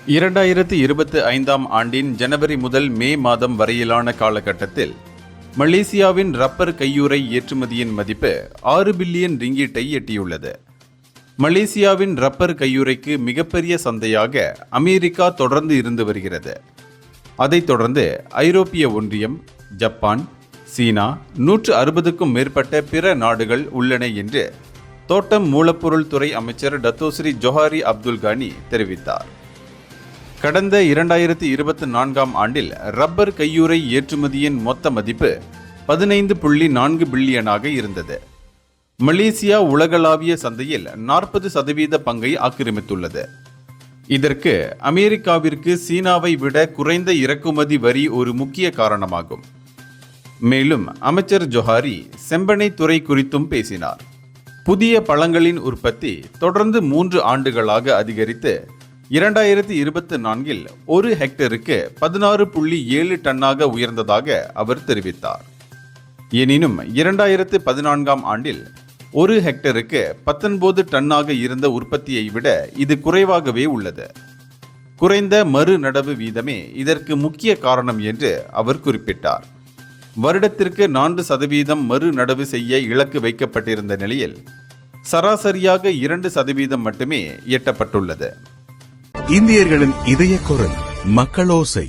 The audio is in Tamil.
2025ஆம் ஆண்டின் ஜனவரி முதல் மே மாதம் வரையிலான காலகட்டத்தில் மலேசியாவின் ரப்பர் கையுறை ஏற்றுமதியின் மதிப்பு 6 பில்லியன் ரிங்கிட்டை எட்டியுள்ளது. மலேசியாவின் ரப்பர் கையுறைக்கு மிகப்பெரிய சந்தையாக அமெரிக்கா தொடர்ந்து இருந்து வருகிறது. அதைத் தொடர்ந்து ஐரோப்பிய ஒன்றியம், ஜப்பான், சீனா, 160க்கும் மேற்பட்ட பிற நாடுகள் உள்ளன என்று தோட்டம் மூலப்பொருள் துறை அமைச்சர் டத்தோஸ்ரீ ஜொஹாரி அப்துல் கானி தெரிவித்தார். கடந்த 2024ஆம் ஆண்டில் ரப்பர் கையுறை ஏற்றுமதியின் மொத்த மதிப்பு 15.4 பில்லியனாக இருந்தது. மலேசியா உலகளாவிய சந்தையில் 40% பங்கை ஆக்கிரமித்துள்ளது. இதற்கு அமெரிக்காவிற்கு சீனாவை விட குறைந்த இறக்குமதி வரி ஒரு முக்கிய காரணமாகும். மேலும் அமைச்சர் ஜொஹாரி செம்பனை துறை குறித்தும் பேசினார். புதிய பழங்களின் உற்பத்தி தொடர்ந்து 3 ஆண்டுகளாக அதிகரித்து 2024இல் 1 ஹெக்டருக்கு 16.7 டன்னாக உயர்ந்ததாக அவர் தெரிவித்தார். எனினும் 2014ஆம் ஆண்டில் 1 ஹெக்டருக்கு 19 டன்னாக இருந்த உற்பத்தியை விட இது குறைவாகவே உள்ளது. குறைந்த மறு நடவு வீதமே இதற்கு முக்கிய காரணம் என்று அவர் குறிப்பிட்டார். வருடத்திற்கு 4% மறு நடவு செய்ய இலக்கு வைக்கப்பட்டிருந்த நிலையில் சராசரியாக 2% மட்டுமே எட்டப்பட்டுள்ளது. இந்தியர்களின் இதய குரல் மக்களோசை.